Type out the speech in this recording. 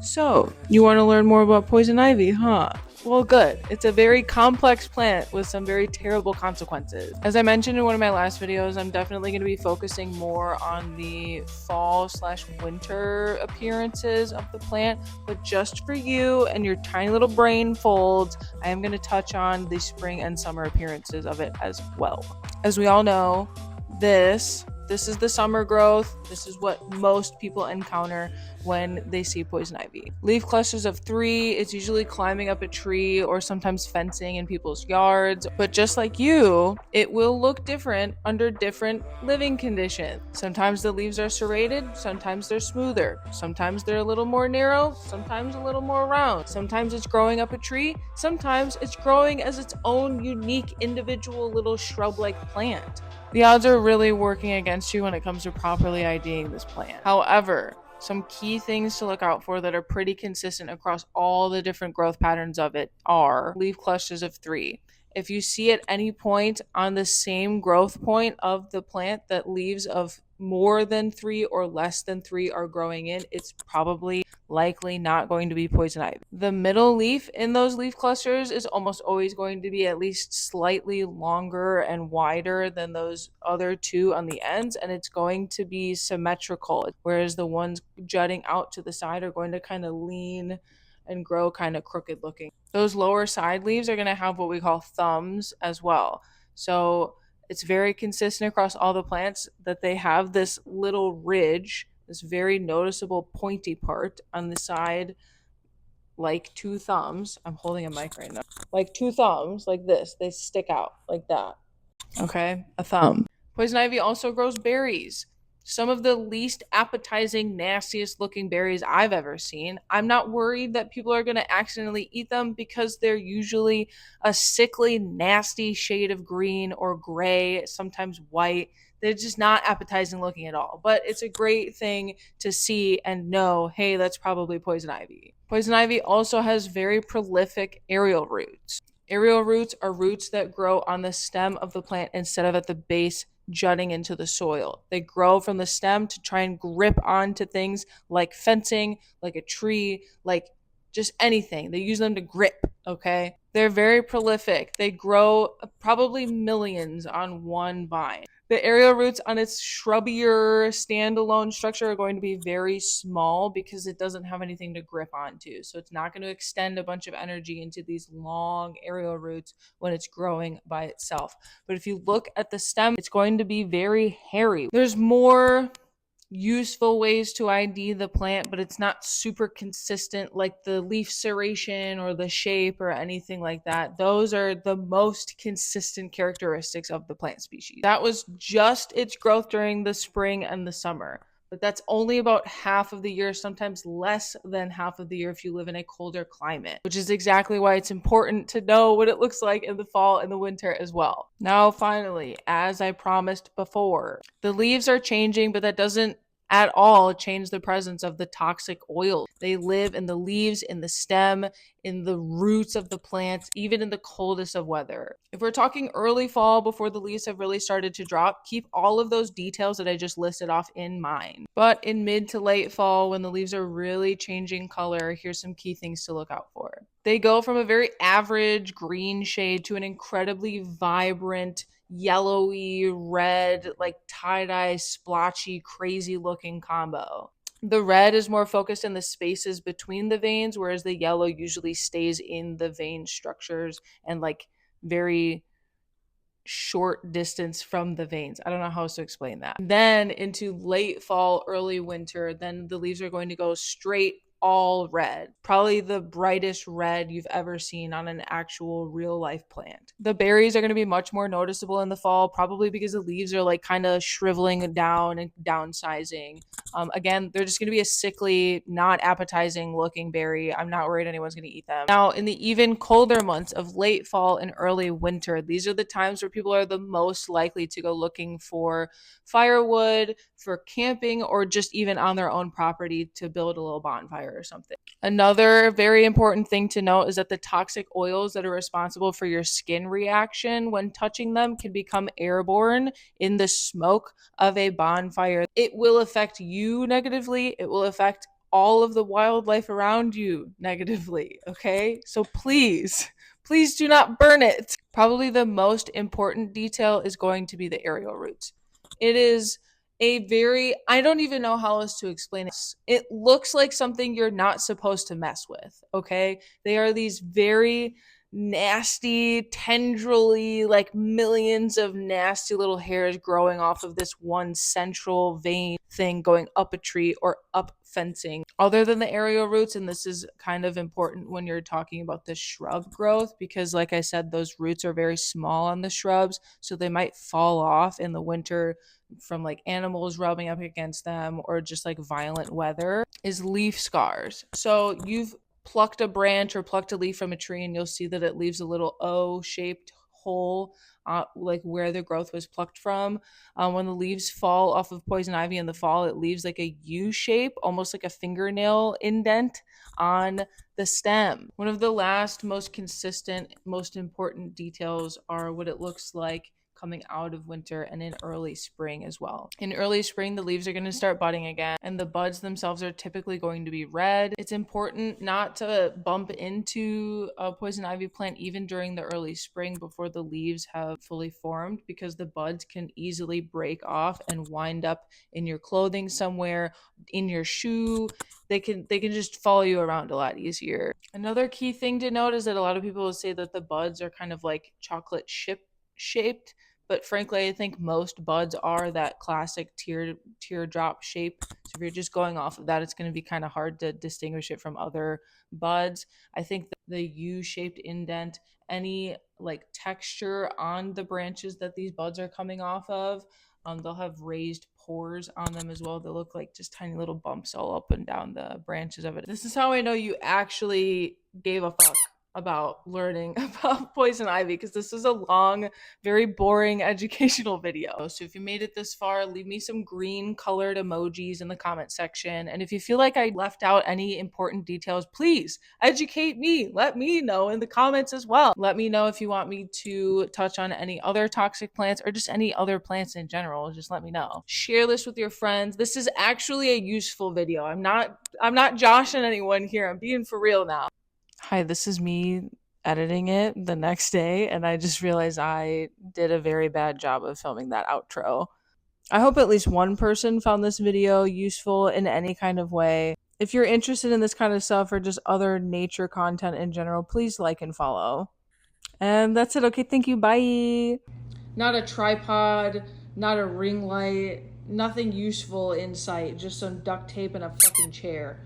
So, you want to learn more about poison ivy, huh? Well, good. It's a very complex plant with some very terrible consequences. As I mentioned in one of my last videos, I'm definitely going to be focusing more on the fall/winter appearances of the plant. But just for you and your tiny little brain folds, I am going to touch on the spring and summer appearances of it as well. As we all know, this is the summer growth. This is what most people encounter when they see poison ivy. Leaf clusters of 3, it's usually climbing up a tree or sometimes fencing in people's yards. But just like you, it will look different under different living conditions. Sometimes the leaves are serrated, sometimes they're smoother, sometimes they're a little more narrow, sometimes a little more round. Sometimes it's growing up a tree, sometimes it's growing as its own unique individual little shrub-like plant. The odds are really working against you when it comes to properly IDing this plant. However, some key things to look out for that are pretty consistent across all the different growth patterns of it are leaf clusters of 3. If you see at any point on the same growth point of the plant that leaves of more than 3 or less than 3 are growing in, it's probably likely not going to be poison ivy. The middle leaf in those leaf clusters is almost always going to be at least slightly longer and wider than those other 2 on the ends, and it's going to be symmetrical, whereas the ones jutting out to the side are going to kind of lean and grow kind of crooked looking. Those lower side leaves are going to have what we call thumbs as well. So it's very consistent across all the plants that they have this little ridge, this very noticeable pointy part on the side, like 2 thumbs. I'm holding a mic right now. Like 2 thumbs, like this. They stick out like that. Okay, a thumb. Poison ivy also grows berries. Some of the least appetizing, nastiest looking berries I've ever seen. I'm not worried that people are going to accidentally eat them because they're usually a sickly, nasty shade of green or gray, sometimes white. They're just not appetizing looking at all. But it's a great thing to see and know, hey, that's probably poison ivy. Poison ivy also has very prolific aerial roots. Aerial roots are roots that grow on the stem of the plant instead of at the base jutting into the soil. They grow from the stem to try and grip onto things like fencing, like a tree, like just anything. They use them to grip, okay? They're very prolific. They grow probably millions on one vine. The aerial roots on its shrubbier standalone structure are going to be very small because it doesn't have anything to grip onto. So it's not going to extend a bunch of energy into these long aerial roots when it's growing by itself. But if you look at the stem, it's going to be very hairy. There's more useful ways to ID the plant, but it's not super consistent like the leaf serration or the shape or anything like that. Those are the most consistent characteristics of the plant species. That was just its growth during the spring and the summer. But that's only about half of the year, sometimes less than half of the year if you live in a colder climate, which is exactly why it's important to know what it looks like in the fall and the winter as well. Now, finally, as I promised before, the leaves are changing, but that doesn't at all change the presence of the toxic oils. They live in the leaves, in the stem, in the roots of the plants, even in the coldest of weather. If we're talking early fall before the leaves have really started to drop, keep all of those details that I just listed off in mind. But in mid to late fall, when the leaves are really changing color, here's some key things to look out for. They go from a very average green shade to an incredibly vibrant yellowy red, like tie-dye splotchy crazy looking combo. The red is more focused in the spaces between the veins, whereas the yellow usually stays in the vein structures and like very short distance from the veins. I don't know how else to explain that. Then into late fall, early winter, then the leaves are going to go straight all red, probably the brightest red you've ever seen on an actual real life plant. The berries are going to be much more noticeable in the fall, probably because the leaves are like kind of shriveling down and downsizing. Again, they're just going to be a sickly, not appetizing looking berry. I'm not worried anyone's going to eat them. Now, in the even colder months of late fall and early winter, these are the times where people are the most likely to go looking for firewood, for camping, or just even on their own property to build a little bonfire or something. Another very important thing to note is that the toxic oils that are responsible for your skin reaction when touching them can become airborne in the smoke of a bonfire. It will affect you negatively. It will affect all of the wildlife around you negatively, okay? So please, please do not burn it. Probably the most important detail is going to be the aerial roots. It is a very, I don't even know how else to explain it. It looks like something you're not supposed to mess with, okay? They are these very nasty, tendrily, like millions of nasty little hairs growing off of this one central vein thing going up a tree or up fencing. Other than the aerial roots, and this is kind of important when you're talking about the shrub growth, because like I said, those roots are very small on the shrubs, so they might fall off in the winter from like animals rubbing up against them or just like violent weather, is leaf scars. So you've plucked a branch or plucked a leaf from a tree and you'll see that it leaves a little O-shaped hole, like where the growth was plucked from. When the leaves fall off of poison ivy in the fall, it leaves like a U shape, almost like a fingernail indent on the stem. One of the last most consistent, most important details are what it looks like coming out of winter and in early spring as well. In early spring, the leaves are going to start budding again, and the buds themselves are typically going to be red. It's important not to bump into a poison ivy plant even during the early spring before the leaves have fully formed, because the buds can easily break off and wind up in your clothing somewhere, in your shoe. They can just follow you around a lot easier. Another key thing to note is that a lot of people will say that the buds are kind of like chocolate chip shaped, but frankly I think most buds are that classic teardrop shape. So if you're just going off of that, it's going to be kind of hard to distinguish it from other buds. I think the U-shaped indent, any like texture on the branches that these buds are coming off of, they'll have raised pores on them as well. They look like just tiny little bumps all up and down the branches of it. This is how I know you actually gave a fuck about learning about poison ivy, because this is a long, very boring educational video. So if you made it this far, leave me some green colored emojis in the comment section. And if you feel like I left out any important details, please educate me. Let me know in the comments as well. Let me know if you want me to touch on any other toxic plants or just any other plants in general. Just let me know. Share this with your friends. This is actually a useful video. I'm not joshing anyone here. I'm being for real now. Hi, this is me editing it the next day, and I just realized I did a very bad job of filming that outro. I hope at least one person found this video useful in any kind of way. If you're interested in this kind of stuff or just other nature content in general, please like and follow. And that's it. Okay, thank you. Bye. Not a tripod, not a ring light, nothing useful in sight, just some duct tape and a fucking chair.